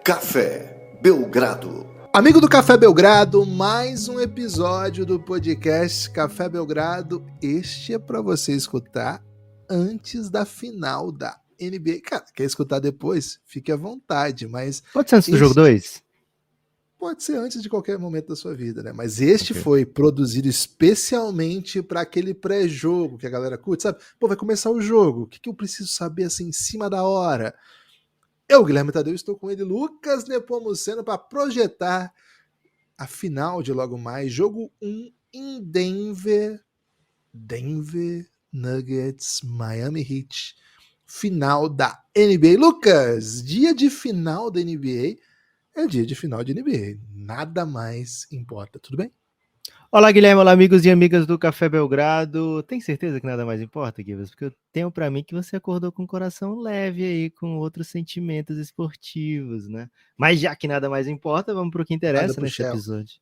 Café Belgrado. Amigo do Café Belgrado, mais um episódio do podcast Café Belgrado. Este é para você escutar antes da final da NBA. Cara, quer escutar depois? Fique à vontade, mas... Pode ser antes do jogo 2? Pode ser antes de qualquer momento da sua vida, né? Mas este foi produzido especialmente para aquele pré-jogo que a galera curte, sabe? Pô, vai começar o jogo, o que eu preciso saber assim em cima da hora? Eu, Guilherme Tadeu, estou com ele, Lucas Nepomuceno, para projetar a final de logo mais, jogo 1 em Denver Nuggets, Miami Heat, final da NBA. Lucas, dia de final da NBA é dia de final de NBA, nada mais importa, tudo bem? Olá, Guilherme, olá, amigos e amigas do Café Belgrado. Tem certeza que nada mais importa, Guilherme? Porque eu tenho pra mim que você acordou com o coração leve aí, com outros sentimentos esportivos, né? Mas já que nada mais importa, vamos pro que interessa nesse episódio.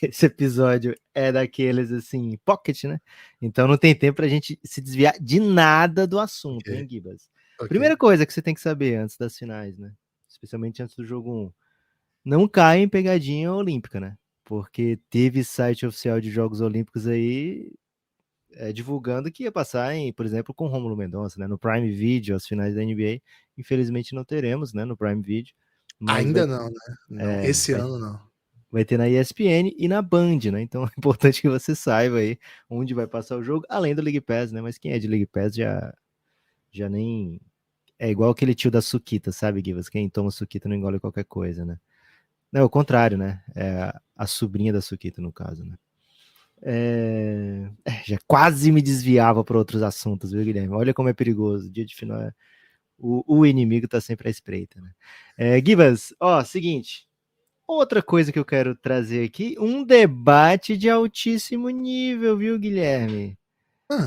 Esse episódio é daqueles, assim, pocket, né? Então não tem tempo pra gente se desviar de nada do assunto, hein, Gibas? Primeira coisa que você tem que saber antes das finais, né? Especialmente antes do jogo 1. Não caia em pegadinha olímpica, né? Porque teve site oficial de Jogos Olímpicos aí divulgando que ia passar, por exemplo, com Rômulo Mendonça, né? No Prime Video, as finais da NBA. Infelizmente não teremos, né? No Prime Video. Mas ainda não, né? Não, esse ano não. Vai ter na ESPN e na Band, né? Então é importante que você saiba aí onde vai passar o jogo, além do League Pass, né? Mas quem é de League Pass já nem... É igual aquele tio da Suquita, sabe, Givas? Quem toma Suquita não engole qualquer coisa, né? Não, é o contrário, né? É a sobrinha da Suquita, no caso, né? Já quase me desviava para outros assuntos, viu, Guilherme? Olha como é perigoso. Dia de final, o inimigo tá sempre à espreita, né? Gibas, seguinte. Outra coisa que eu quero trazer aqui, um debate de altíssimo nível, viu, Guilherme?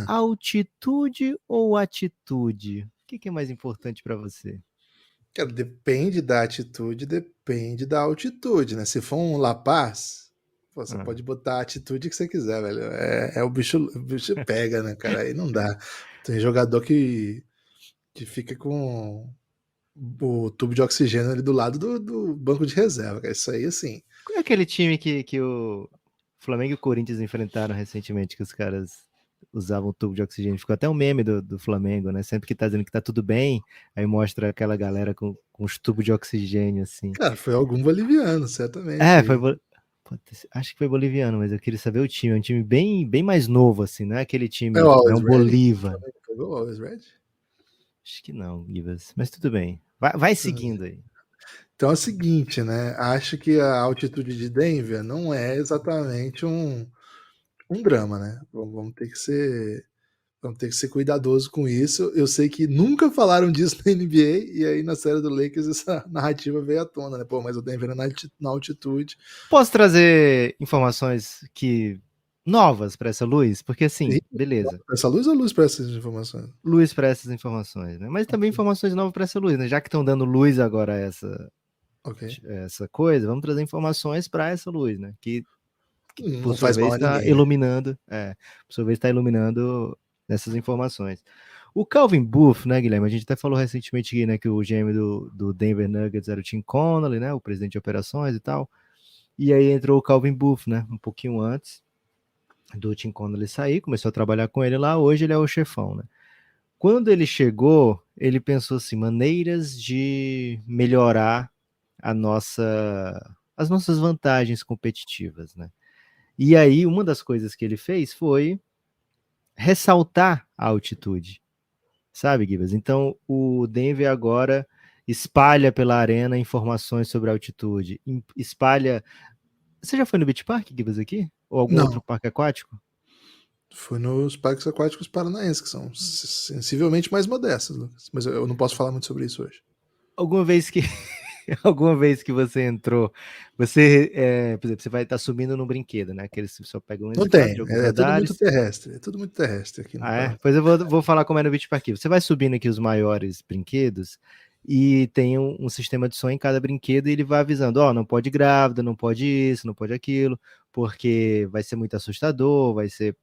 Altitude ou atitude? O que é mais importante para você? Cara, depende da atitude, depende da altitude, né? Se for um La Paz, você pode botar a atitude que você quiser, velho. O bicho pega, né, cara? Aí não dá. Tem jogador que fica com o tubo de oxigênio ali do lado do banco de reserva, cara. Isso aí, assim... Qual é aquele time que o Flamengo e o Corinthians enfrentaram recentemente, que os caras usavam tubo de oxigênio? Ficou até um meme do Flamengo, né? Sempre que tá dizendo que tá tudo bem, aí mostra aquela galera com os tubos de oxigênio, assim. Cara, foi algum boliviano, certamente. Acho que foi boliviano, mas eu queria saber o time. É um time bem mais novo, assim, não é aquele time, não é um Bolívar. Foi o Always Red? Acho que não, Gibas. Mas tudo bem. Vai seguindo aí. Então é o seguinte, né? Acho que a altitude de Denver não é exatamente um drama, né? Vamos ter que ser cuidadoso com isso. Eu sei que nunca falaram disso na NBA, e aí na série do Lakers essa narrativa veio à tona, né? Pô, mas o Denver é na altitude. Posso trazer informações novas para essa luz? Porque assim, beleza. Essa luz ou luz para essas informações? Luz para essas informações, né? Mas também informações novas para essa luz, né? Já que estão dando luz agora a essa coisa, vamos trazer informações para essa luz, né? Que por sua vez está iluminando, por sua vez está iluminando essas informações. O Calvin Booth, né, Guilherme? A gente até falou recentemente aqui, né, que o GM do Denver Nuggets era o Tim Connolly, né, o presidente de operações e tal. E aí entrou o Calvin Booth, né, um pouquinho antes do Tim Connolly sair, começou a trabalhar com ele lá. Hoje ele é o chefão, né? Quando ele chegou, ele pensou assim, maneiras de melhorar as nossas vantagens competitivas, né? E aí, uma das coisas que ele fez foi ressaltar a altitude, sabe, Gibas? Então, o Denver agora espalha pela arena informações sobre a altitude, espalha... Você já foi no Beach Park, Gibas, aqui? Ou algum outro parque aquático? Fui nos parques aquáticos paranaenses, que são sensivelmente mais modestos, Lucas. Mas eu não posso falar muito sobre isso hoje. Alguma vez que você entrou, você, por exemplo, você vai estar subindo num brinquedo, né? Aqueles que só pegam não tem, tudo muito terrestre. É tudo muito terrestre aqui no parque. Pois eu vou falar como é no Beach Park. Você vai subindo aqui os maiores brinquedos e tem um sistema de som em cada brinquedo e ele vai avisando, não pode ir grávida, não pode isso, não pode aquilo, porque vai ser muito assustador, vai ser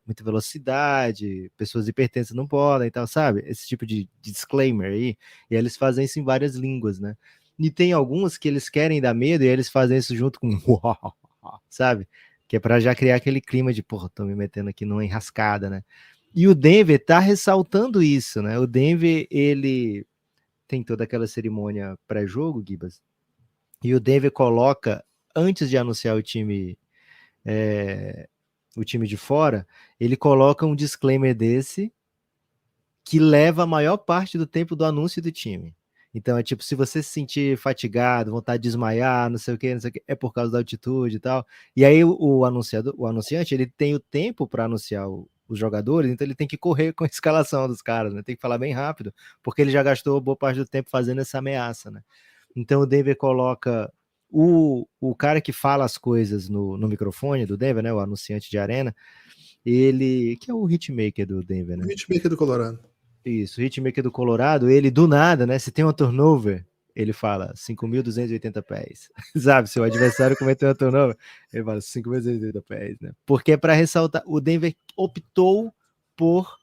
muita velocidade, pessoas hipertensas não podem e tal, sabe? Esse tipo de disclaimer aí, e eles fazem isso em várias línguas, né? E tem alguns que eles querem dar medo e eles fazem isso junto com sabe? Que é para já criar aquele clima de, porra, tô me metendo aqui numa enrascada, né? E o Denver tá ressaltando isso, né? O Denver, ele tem toda aquela cerimônia pré-jogo, Gibas, e o Denver coloca, antes de anunciar o time de fora, ele coloca um disclaimer desse que leva a maior parte do tempo do anúncio do time. Então é tipo, se você se sentir fatigado, vontade de desmaiar, não sei o que, é por causa da altitude e tal. E aí o anunciante, ele tem o tempo para anunciar os jogadores, então ele tem que correr com a escalação dos caras, né? Tem que falar bem rápido, porque ele já gastou boa parte do tempo fazendo essa ameaça, né? Então o Denver coloca o cara que fala as coisas no microfone do Denver, né? O anunciante de arena, ele, que é o hitmaker do Denver, né? O hitmaker do Colorado. Isso, o hitmaker do Colorado, ele do nada, né? Se tem um turnover, ele fala 5.280 pés. Sabe? Se o adversário cometeu um turnover, ele fala 5.280 pés, né? Porque é para ressaltar, o Denver optou por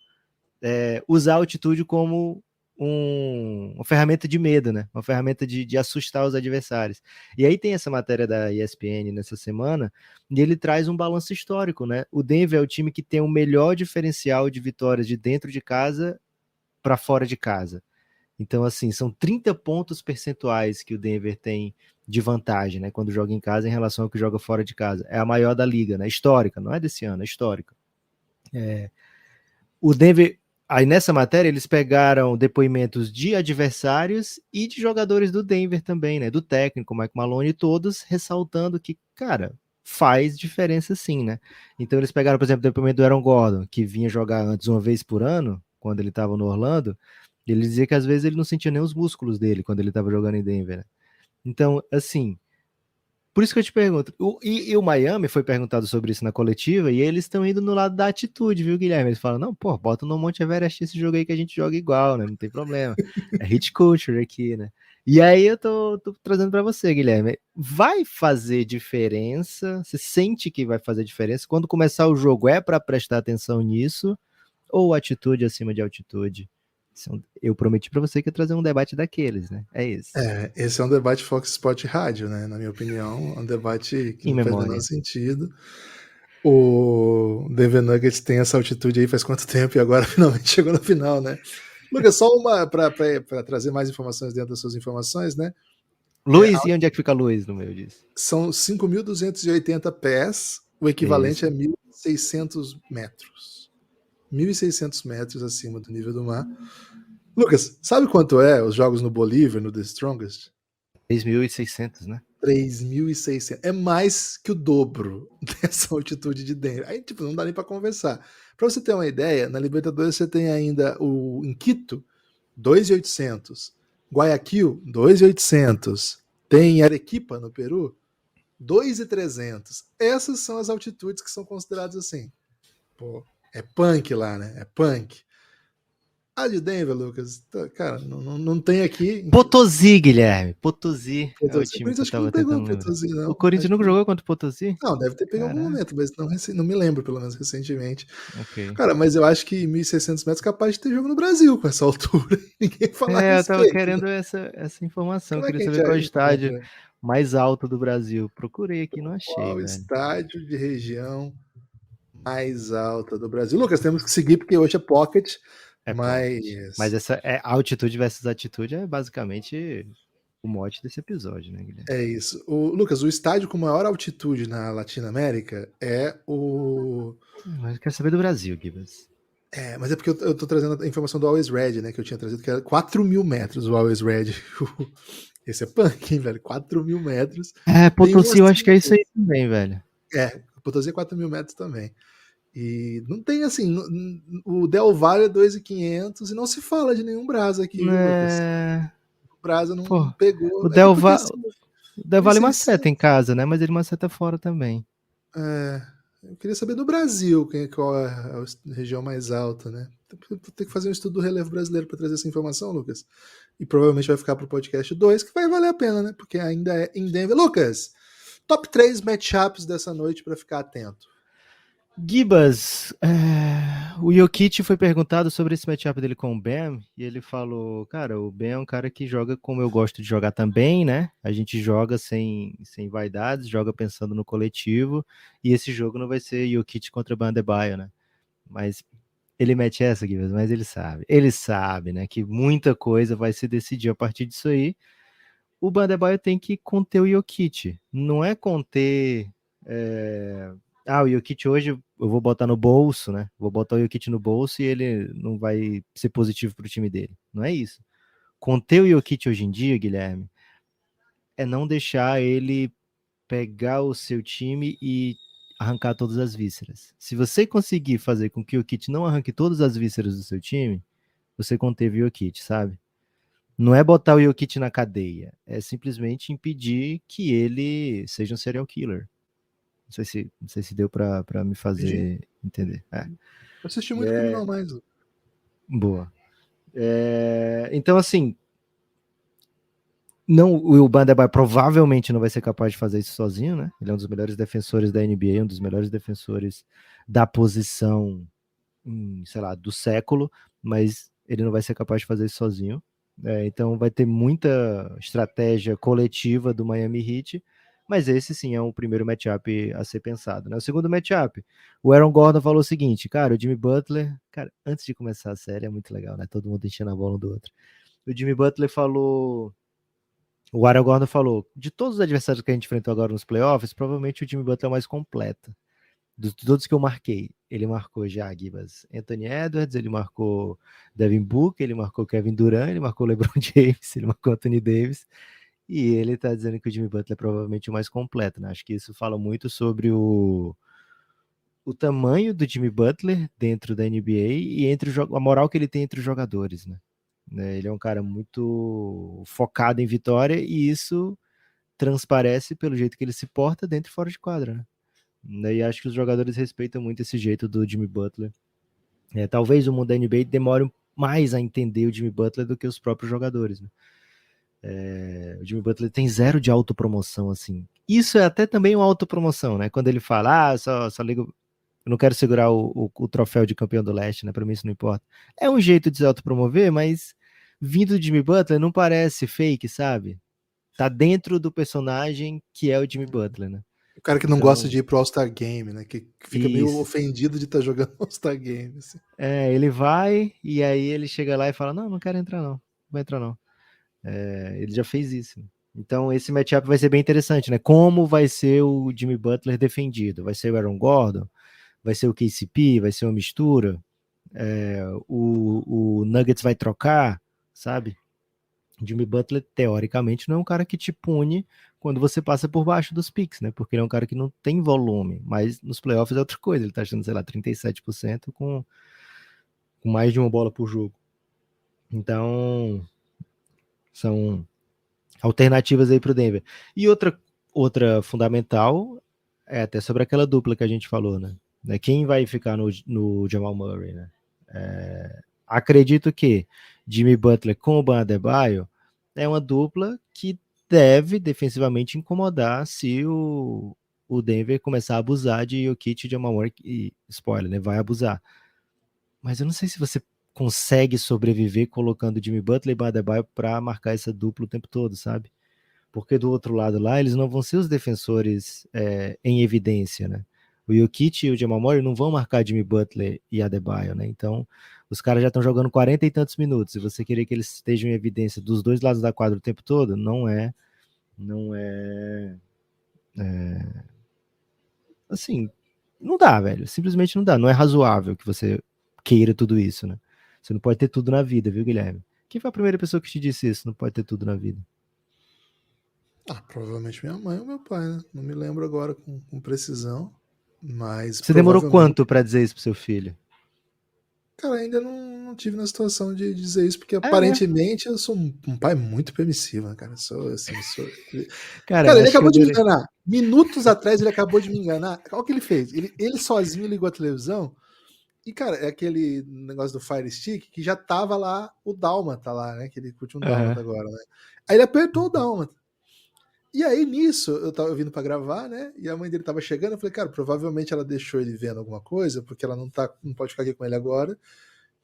usar a altitude como uma ferramenta de medo, né? Uma ferramenta de assustar os adversários. E aí tem essa matéria da ESPN nessa semana, e ele traz um balanço histórico, né? O Denver é o time que tem o melhor diferencial de vitórias de dentro de casa para fora de casa. Então, assim, são 30 pontos percentuais que o Denver tem de vantagem, né, quando joga em casa em relação ao que joga fora de casa. É a maior da liga, né, histórica, não é desse ano, é histórica. O Denver, aí nessa matéria, eles pegaram depoimentos de adversários e de jogadores do Denver também, né, do técnico, Mike Maloney, todos ressaltando que, cara, faz diferença sim, né. Então eles pegaram, por exemplo, o depoimento do Aaron Gordon, que vinha jogar antes uma vez por ano, quando ele estava no Orlando, ele dizia que às vezes ele não sentia nem os músculos dele quando ele estava jogando em Denver, né? Então, assim, por isso que eu te pergunto, e o Miami foi perguntado sobre isso na coletiva, e eles estão indo no lado da atitude, viu, Guilherme? Eles falam, não, pô, bota no Monte Everest esse jogo aí que a gente joga igual, né? Não tem problema. É hit culture aqui, né? E aí eu tô trazendo para você, Guilherme. Vai fazer diferença? Você sente que vai fazer diferença? Quando começar o jogo, é para prestar atenção nisso? Ou atitude acima de altitude? Eu prometi para você que ia trazer um debate daqueles, né? É isso. Esse é um debate Fox Sport Rádio, né? Na minha opinião, um debate que não faz o menor sentido. O Denver Nuggets tem essa altitude aí faz quanto tempo e agora finalmente chegou no final, né? Lucas, só uma para trazer mais informações dentro das suas informações, né? Luiz, e onde é que fica Luiz no meio disso? São 5.280 pés, o equivalente a 1.600 metros. 1.600 metros acima do nível do mar. Lucas, sabe quanto é os jogos no Bolívia, no The Strongest? 3.600, né? 3.600. É mais que o dobro dessa altitude de Denver. Aí, tipo, não dá nem para conversar. Para você ter uma ideia, na Libertadores você tem ainda em Quito, 2.800. Guayaquil, 2.800. Tem Arequipa, no Peru, 2.300. Essas são as altitudes que são consideradas assim. Pô, é punk lá, né? É punk. A de Denver, Lucas, cara, não tem aqui. Potosí, Guilherme. Potosí é o time que eu tava tentando lembrar. Potosí, não. O Corinthians nunca jogou contra o Potosí? Não, deve ter pegado em algum momento, mas não me lembro, pelo menos recentemente. Okay. Cara, mas eu acho que 1.600 metros é capaz de ter jogo no Brasil com essa altura. Ninguém fala a respeito. Eu tava querendo essa informação. Eu queria saber qual é o estádio mais alto do Brasil. Procurei aqui, não achei. Qual estádio de região mais alta do Brasil? Lucas, temos que seguir porque hoje é pocket. Mas essa altitude versus atitude é basicamente o mote desse episódio, né, Guilherme? É isso. Lucas, o estádio com maior altitude na Latinoamérica é o... Mas eu quero saber do Brasil, Gibbs. Mas é porque eu tô trazendo a informação do Always Red, né, que eu tinha trazido, que era 4.000 metros o Always Red. Esse é punk, hein, velho? 4.000 metros. Potosí, eu acho que é isso aí também, velho. Potosí é 4.000 metros também. E não tem assim, o Del Valle é 2.500 e não se fala de nenhum Brasa aqui, Lucas. O Brasa não pegou. O Del Valle maceta em casa, né? Mas ele maceta fora também. Eu queria saber do Brasil, qual é a região mais alta, né? Vou ter que fazer um estudo do relevo brasileiro para trazer essa informação, Lucas. E provavelmente vai ficar para o podcast 2, que vai valer a pena, né? Porque ainda é em Denver. Lucas, top 3 matchups dessa noite para ficar atento. Gibas, o Jokic foi perguntado sobre esse matchup dele com o Bam, e ele falou, cara, o Bam é um cara que joga como eu gosto de jogar também, né? A gente joga sem vaidades, joga pensando no coletivo, e esse jogo não vai ser Jokic contra Bam Adebayo, né? Mas ele mete essa, Gibas, mas ele sabe, né, que muita coisa vai se decidir a partir disso aí. O Bam Adebayo tem que conter o Jokic, não é conter... o Jokic hoje eu vou botar no bolso, né? Vou botar o Jokic no bolso e ele não vai ser positivo para o time dele. Não é isso. Conter o Jokic hoje em dia, Guilherme, é não deixar ele pegar o seu time e arrancar todas as vísceras. Se você conseguir fazer com que o Jokic não arranque todas as vísceras do seu time, você conteve o Jokic, sabe? Não é botar o Jokic na cadeia, é simplesmente impedir que ele seja um serial killer. Não sei se deu para me fazer entender. Eu assisti muito Criminal Minds. Boa. Então, assim, não, o Bam Adebayo provavelmente não vai ser capaz de fazer isso sozinho, né? Ele é um dos melhores defensores da NBA, um dos melhores defensores da posição, sei lá, do século, mas ele não vai ser capaz de fazer isso sozinho. Então vai ter muita estratégia coletiva do Miami Heat, mas esse sim é o primeiro matchup a ser pensado, né? O segundo matchup, o Aaron Gordon falou o seguinte, cara, o Jimmy Butler, cara, antes de começar a série é muito legal, né? Todo mundo enchendo a bola um do outro. O Jimmy Butler falou, o Aaron Gordon falou, de todos os adversários que a gente enfrentou agora nos playoffs, provavelmente o Jimmy Butler é o mais completo. De todos que eu marquei, ele marcou já Gibas, Anthony Edwards, ele marcou Devin Booker, ele marcou Kevin Durant, ele marcou LeBron James, ele marcou Anthony Davis, e ele tá dizendo que o Jimmy Butler é provavelmente o mais completo, né? Acho que isso fala muito sobre o tamanho do Jimmy Butler dentro da NBA e entre a moral que ele tem entre os jogadores, né? Ele é um cara muito focado em vitória e isso transparece pelo jeito que ele se porta dentro e fora de quadra, né? E acho que os jogadores respeitam muito esse jeito do Jimmy Butler. Talvez o mundo da NBA demore mais a entender o Jimmy Butler do que os próprios jogadores, né? O Jimmy Butler tem zero de autopromoção, assim. Isso é até também uma autopromoção, né? Quando ele fala, só ligo, eu não quero segurar o troféu de campeão do leste, né? Pra mim isso não importa. É um jeito de se autopromover, mas vindo do Jimmy Butler não parece fake, sabe? Tá dentro do personagem que é o Jimmy Butler, né? O cara que não gosta de ir pro All-Star Game, né? Que fica meio ofendido de estar jogando All-Star Game. Assim. Ele vai e aí ele chega lá e fala, não quero entrar não vai entrar não. Ele já fez isso. Né? Então esse matchup vai ser bem interessante, né? Como vai ser o Jimmy Butler defendido? Vai ser o Aaron Gordon? Vai ser o KCP? Vai ser uma mistura? O Nuggets vai trocar, sabe? Jimmy Butler, teoricamente, não é um cara que te pune quando você passa por baixo dos picks, né? Porque ele é um cara que não tem volume, mas nos playoffs é outra coisa. Ele tá achando, sei lá, 37% com mais de uma bola por jogo. Então, são alternativas aí pro Denver. E outra fundamental é até sobre aquela dupla que a gente falou, né? Quem vai ficar no Jamal Murray, né? Acredito que Jimmy Butler com o Bam Adebayo é uma dupla que deve defensivamente incomodar se o Denver começar a abusar de Jokic e Jamal Murray, e spoiler, né? Vai abusar. Mas eu não sei se você consegue sobreviver colocando Jimmy Butler e Bam Adebayo para marcar essa dupla o tempo todo, sabe? Porque do outro lado lá, eles não vão ser os defensores em evidência, né? O Jokic e o Jamal Murray não vão marcar Jimmy Butler e Adebayo, né? Então, os caras já estão jogando 40 e tantos minutos, e você querer que eles estejam em evidência dos dois lados da quadra o tempo todo, não é assim, não dá, velho, simplesmente não dá, não é razoável que você queira tudo isso, né? Você não pode ter tudo na vida, viu, Guilherme? Quem foi a primeira pessoa que te disse isso? Não pode ter tudo na vida. Provavelmente minha mãe ou meu pai, né? Não me lembro agora com precisão, mas você demorou quanto para dizer isso pro seu filho? Cara, ainda não tive na situação de dizer isso, porque aparentemente eu sou um pai muito permissivo, né, cara? Cara, ele acabou de me enganar. Minutos atrás ele acabou de me enganar. Olha o que ele fez. Ele sozinho ligou a televisão e, cara, é aquele negócio do Fire Stick que já tava lá o Dálmata lá, né? Que ele curte um Dálmata agora, né? Aí ele apertou o Dálmata. E aí, nisso, eu tava vindo pra gravar, né? E a mãe dele tava chegando. Eu falei, cara, provavelmente ela deixou ele vendo alguma coisa, porque ela não pode ficar aqui com ele agora.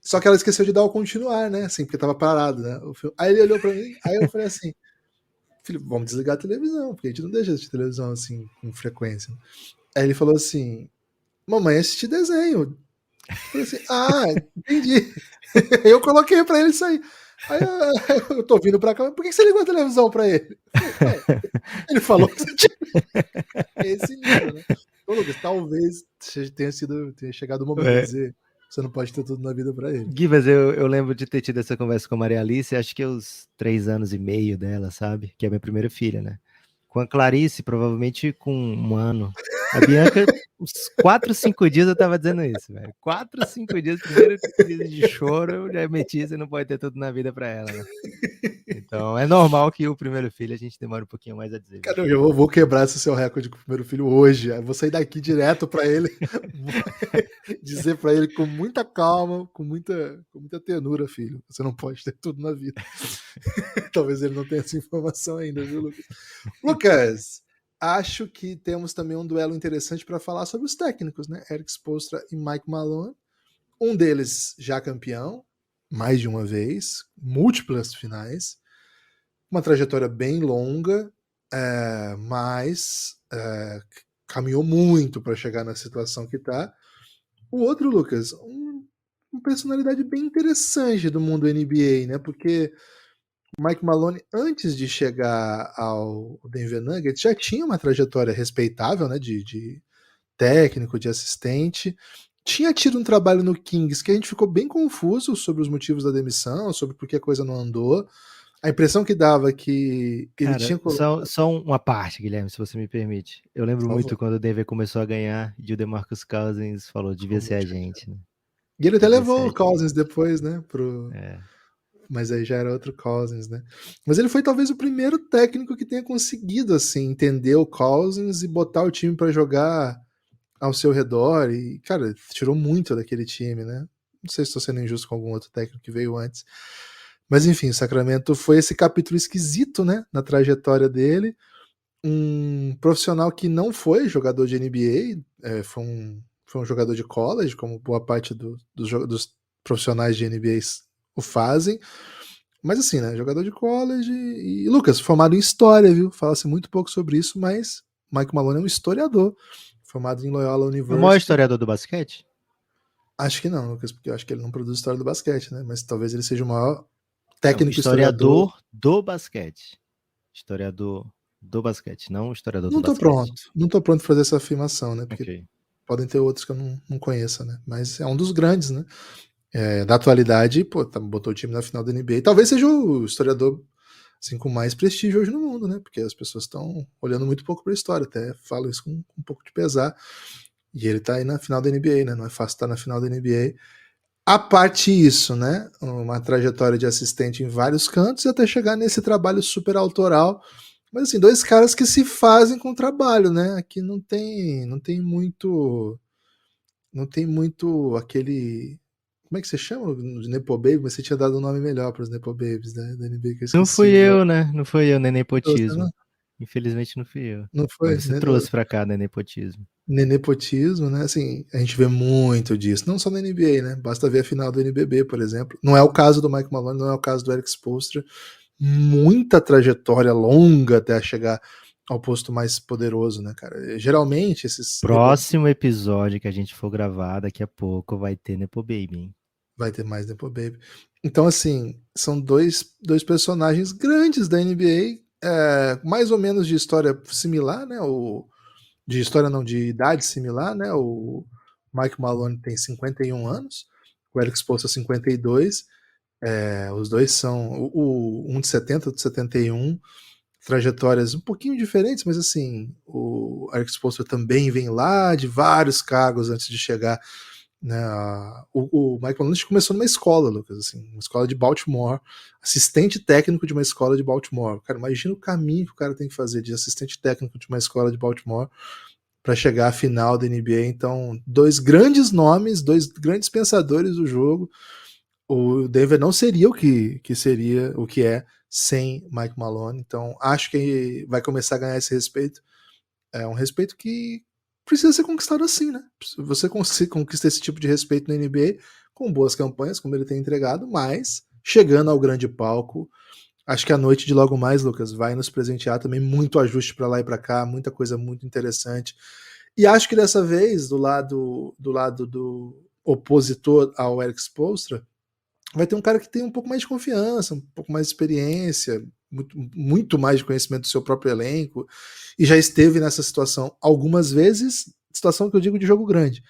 Só que ela esqueceu de dar o continuar, né? Assim, porque tava parado, né? O filme. Aí ele olhou pra mim, aí eu falei assim, filho, vamos desligar a televisão, porque a gente não deixa de televisão assim com frequência. Aí ele falou assim, mamãe, assistir desenho. Eu falei assim, entendi. Eu coloquei pra ele isso aí. Aí eu tô vindo pra cá, por que você ligou a televisão pra ele? Ele falou que você tinha esse nível, né? Ô, Lucas, talvez tenha chegado o momento de dizer você não pode ter tudo na vida pra ele. Gui, mas eu lembro de ter tido essa conversa com a Maria Alice, acho que os 3 anos e meio dela, sabe? Que é a minha primeira filha, né? Com a Clarice, provavelmente com 1 ano. A Bianca, uns 4, 5 dias eu tava dizendo isso, velho. 4, 5 dias, primeiro crise de choro, eu já meti, você não pode ter tudo na vida pra ela, né? Então é normal que o primeiro filho a gente demore um pouquinho mais a dizer. Cara, eu vou quebrar esse seu recorde com o primeiro filho hoje. Eu vou sair daqui direto pra ele, dizer pra ele com muita calma, com muita ternura, filho. Você não pode ter tudo na vida. Talvez ele não tenha essa informação ainda, viu, Lucas? Lucas, acho que temos também um duelo interessante para falar sobre os técnicos, né? Erik Spoelstra e Mike Malone. Um deles já campeão, mais de uma vez, múltiplas finais, uma trajetória bem longa, mas caminhou muito para chegar na situação que está. O outro, Lucas, uma personalidade bem interessante do mundo NBA, né? Porque o Mike Malone, antes de chegar ao Denver Nuggets, já tinha uma trajetória respeitável, né? De técnico, de assistente. Tinha tido um trabalho no Kings que a gente ficou bem confuso sobre os motivos da demissão, sobre por que a coisa não andou. A impressão que dava que ele Cara, tinha só uma parte, Guilherme, se você me permite. Eu lembro muito quando o Denver começou a ganhar e o DeMarcus Cousins falou, devia ser a gente, né? E ele até levou o Cousins depois, né? É. Mas aí já era outro Cousins, né? Mas ele foi talvez o primeiro técnico que tenha conseguido, assim, entender o Cousins e botar o time para jogar ao seu redor. E, cara, tirou muito daquele time, né? Não sei se estou sendo injusto com algum outro técnico que veio antes. Mas enfim, Sacramento foi esse capítulo esquisito, né? Na trajetória dele. Um profissional que não foi jogador de NBA, foi um jogador de college, como boa parte dos profissionais de NBA o fazem. Mas assim, né? Jogador de college. E Lucas, formado em história, viu? Fala-se muito pouco sobre isso, mas Mike Malone é um historiador. Formado em Loyola University. O maior historiador do basquete? Acho que não, Lucas, porque eu acho que ele não produz história do basquete, né? Mas talvez ele seja o maior técnico historiador do basquete. Historiador do basquete, não historiador do basquete. Não tô pronto para fazer essa afirmação, né? Porque podem ter outros que eu não conheça, né? Mas é um dos grandes, né? Da atualidade, pô, botou o time na final da NBA. Talvez seja o historiador assim, com mais prestígio hoje no mundo, né? Porque as pessoas estão olhando muito pouco para a história, até falo isso com um pouco de pesar. E ele tá aí na final da NBA, né? Não é fácil estar na final da NBA. A parte isso, né? Uma trajetória de assistente em vários cantos e até chegar nesse trabalho super autoral. Mas assim, 2 caras que se fazem com o trabalho, né? Aqui não tem muito aquele, como é que você chama? De Nepo Baby, mas você tinha dado um nome melhor para os Nepo Babies, né? Da NBA que eu esqueci. Não fui eu, né? Não foi eu, nenepotismo. Infelizmente não fui eu. Não foi? Mas você trouxe pra cá, nenepotismo. Nenepotismo, né? Assim, a gente vê muito disso, não só na NBA, né? Basta ver a final do NBB, por exemplo. Não é o caso do Mike Malone, não é o caso do Erik Spoelstra. Muita trajetória longa até chegar ao posto mais poderoso, né, cara? Geralmente esses... Próximo episódio que a gente for gravar daqui a pouco vai ter Nepo Baby, hein? Vai ter mais Nepo Baby. Então, assim, são dois personagens grandes da NBA, mais ou menos de história similar, né? De história não, de idade similar, né? O Mike Malone tem 51 anos, o Erik Spoelstra 52. Os dois são um de 70, outro de 71, trajetórias um pouquinho diferentes, mas assim, o Erik Spoelstra também vem lá de vários cargos antes de chegar, né? O Mike Malone começou numa escola, Lucas, assim, uma escola de Baltimore, assistente técnico de uma escola de Baltimore. Cara, imagina o caminho que o cara tem que fazer de assistente técnico de uma escola de Baltimore para chegar à final da NBA. Então, 2 grandes nomes, 2 grandes pensadores do jogo. O Denver não seria o que seria, o que é, sem Mike Malone. Então, acho que vai começar a ganhar esse respeito. É um respeito que precisa ser conquistado assim, né? Você conquista esse tipo de respeito na NBA com boas campanhas, como ele tem entregado, mas chegando ao grande palco, acho que a noite de logo mais, Lucas, vai nos presentear também muito ajuste para lá e para cá, muita coisa muito interessante. E acho que dessa vez, do lado do opositor ao Erik Spoelstra, vai ter um cara que tem um pouco mais de confiança, um pouco mais de experiência, muito mais de conhecimento do seu próprio elenco, e já esteve nessa situação algumas vezes, situação que eu digo de jogo grande.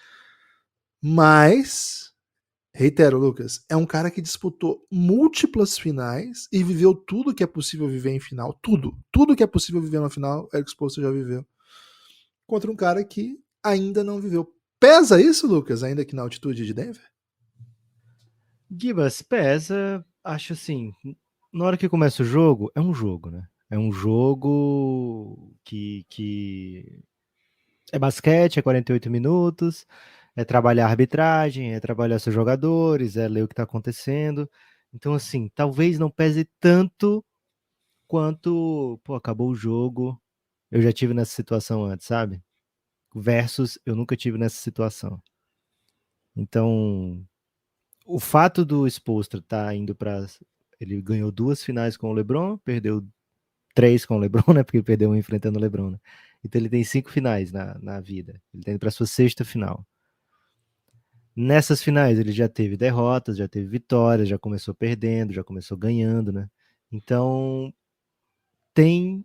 Mas, reitero, Lucas, é um cara que disputou múltiplas finais e viveu tudo que é possível viver em final. Tudo que é possível viver na final, Erik Spoelstra já viveu. Contra um cara que ainda não viveu. Pesa isso, Lucas, ainda aqui na altitude de Denver? Gibas, pesa, acho assim, na hora que começa o jogo, é um jogo, né? É um jogo que é basquete, é 48 minutos, é trabalhar a arbitragem, é trabalhar seus jogadores, é ler o que tá acontecendo. Então, assim, talvez não pese tanto quanto, pô, acabou o jogo, eu já tive nessa situação antes, sabe? Versus, eu nunca tive nessa situação. Então, o fato do Spoelstra estar indo para. Ele ganhou 2 finais com o LeBron, perdeu 3 com o LeBron, né? Porque ele perdeu um enfrentando o LeBron, né? Então ele tem 5 finais na vida. Ele está indo para sua 6ª final. Nessas finais ele já teve derrotas, já teve vitórias, já começou perdendo, já começou ganhando, né? Então tem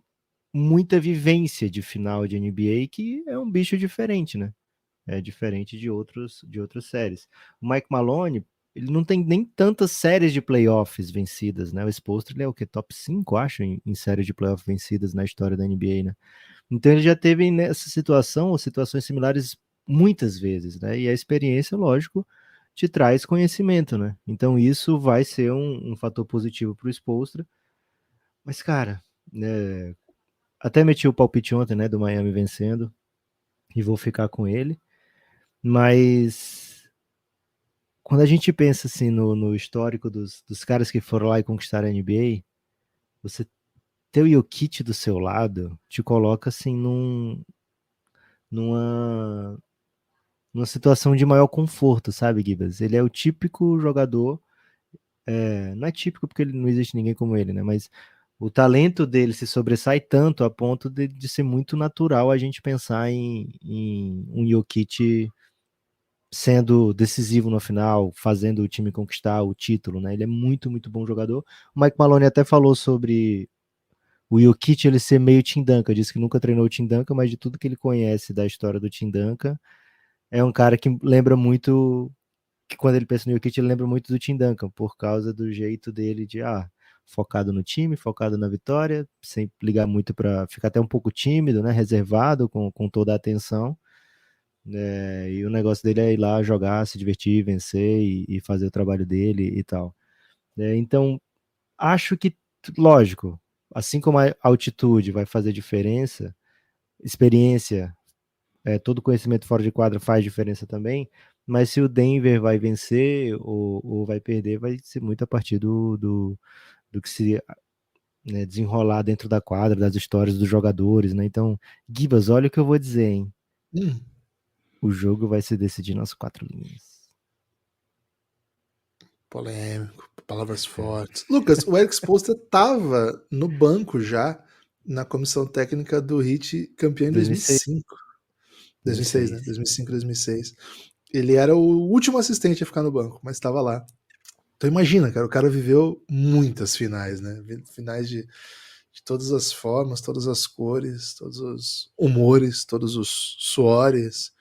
muita vivência de final de NBA que é um bicho diferente, né? É diferente de outras séries. O Mike Malone, ele não tem nem tantas séries de playoffs vencidas, né? O Spoelstra, ele é o que? Top 5, acho, em séries de playoffs vencidas na história da NBA, né? Então ele já teve nessa situação, ou situações similares muitas vezes, né? E a experiência, lógico, te traz conhecimento, né? Então isso vai ser um fator positivo para o Spoelstra. Mas, cara, né, até meti o palpite ontem, né, do Miami vencendo, e vou ficar com ele. Mas quando a gente pensa assim no histórico dos caras que foram lá e conquistaram a NBA, você ter o Jokic do seu lado te coloca assim numa, numa situação de maior conforto, sabe, Gibas? Ele é o típico jogador, não é típico porque não existe ninguém como ele, né? Mas o talento dele se sobressai tanto a ponto de ser muito natural a gente pensar em um Jokic sendo decisivo no final, fazendo o time conquistar o título, né? Ele é muito, muito bom jogador. O Mike Malone até falou sobre o Jokic ele ser meio Tim Duncan, disse que nunca treinou o Tim Duncan, mas de tudo que ele conhece da história do Tim Duncan, é um cara que lembra muito, que quando ele pensa no Jokic, ele lembra muito do Tim Duncan, por causa do jeito dele de, focado no time, focado na vitória, sem ligar muito para ficar até um pouco tímido, né? Reservado com toda a atenção. E o negócio dele é ir lá jogar, se divertir, vencer e fazer o trabalho dele e tal. Então, acho que, lógico, assim como a altitude vai fazer diferença, experiência, todo conhecimento fora de quadra faz diferença também, mas se o Denver vai vencer ou vai perder, vai ser muito a partir do que se desenrolar dentro da quadra, das histórias dos jogadores, né? Então, Gibas, olha o que eu vou dizer, hein? O jogo vai se decidir nas 4 linhas. Polêmico, palavras fortes. Lucas, o Erik Spoelstra estava no banco já na comissão técnica do Heat, campeão em 2005. 2006, né? 2005, 2006. Ele era o último assistente a ficar no banco, mas estava lá. Então imagina, cara, o cara viveu muitas finais, né? Finais de todas as formas, todas as cores, todos os humores, todos os suores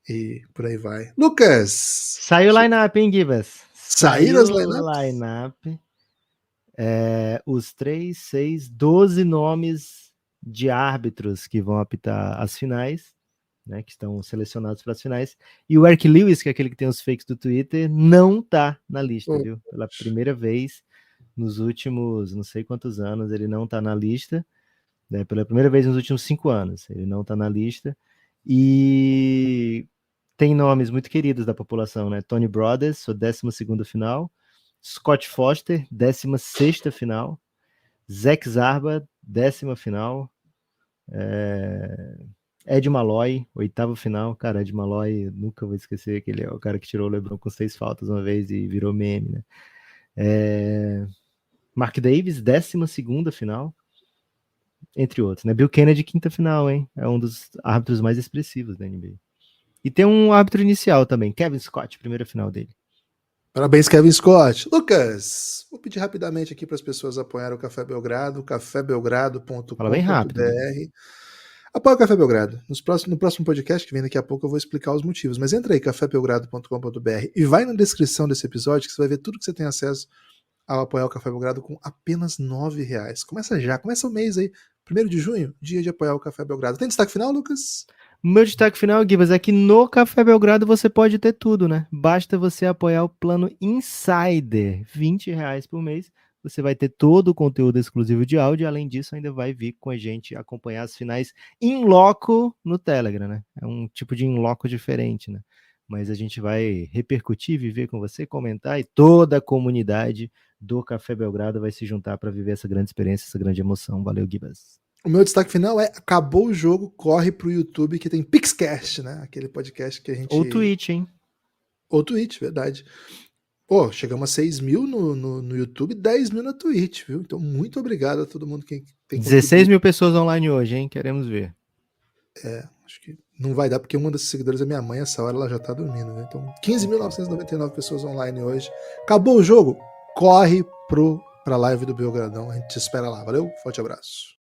e por aí vai. Lucas! Saiu o line-up, hein, Gibas? Saíram as line-up. Os 3, 6, 12 nomes de árbitros que vão apitar as finais, né, que estão selecionados para as finais. E o Eric Lewis, que é aquele que tem os fakes do Twitter, não tá na lista, viu? Pela primeira vez nos últimos não sei quantos anos, ele não tá na lista. Né? Pela primeira vez nos últimos 5 anos, ele não tá na lista. E tem nomes muito queridos da população, né? Tony Brothers, sua 12ª final. Scott Foster, 16ª final. Zach Zarba, 10ª final. Ed Malloy, 8ª final. Cara, Ed Malloy, nunca vou esquecer que ele é o cara que tirou o LeBron com 6 faltas uma vez e virou meme, né? Mark Davis, 12ª final. Entre outros, né? Bill Kennedy, 5ª final, hein? É um dos árbitros mais expressivos da NBA. E tem um árbitro inicial também, Kevin Scott, primeira final dele. Parabéns, Kevin Scott. Lucas, vou pedir rapidamente aqui para as pessoas apoiarem o Café Belgrado, cafébelgrado.com.br. Fala bem rápido. Apoia o Café Belgrado. No próximo podcast, que vem daqui a pouco, eu vou explicar os motivos. Mas entra aí, cafébelgrado.com.br, e vai na descrição desse episódio que você vai ver tudo que você tem acesso ao apoiar o Café Belgrado com apenas R$9. Começa já, começa o mês aí. 1º de junho, dia de apoiar o Café Belgrado. Tem destaque final, Lucas? O meu destaque final, Gibas, é que no Café Belgrado você pode ter tudo, né? Basta você apoiar o plano Insider, R$20 por mês. Você vai ter todo o conteúdo exclusivo de áudio, e além disso ainda vai vir com a gente acompanhar as finais in loco no Telegram, né? É um tipo de in loco diferente, né? Mas a gente vai repercutir, viver com você, comentar, e toda a comunidade do Café Belgrado vai se juntar para viver essa grande experiência, essa grande emoção. Valeu, Gibas. O meu destaque final é: acabou o jogo, corre pro YouTube que tem Pixcast, né? Aquele podcast que a gente... Ou Twitch, hein? Ou Twitch, verdade. Pô, chegamos a 6 mil no YouTube, 10 mil na Twitch, viu? Então, muito obrigado a todo mundo que tem 16 mil pessoas online hoje, hein? Queremos ver. Acho que não vai dar, porque uma das seguidoras é minha mãe, essa hora ela já tá dormindo, né? Então, 15.999 pessoas online hoje. Acabou o jogo, corre pra live do Belgradão. A gente te espera lá. Valeu, forte abraço.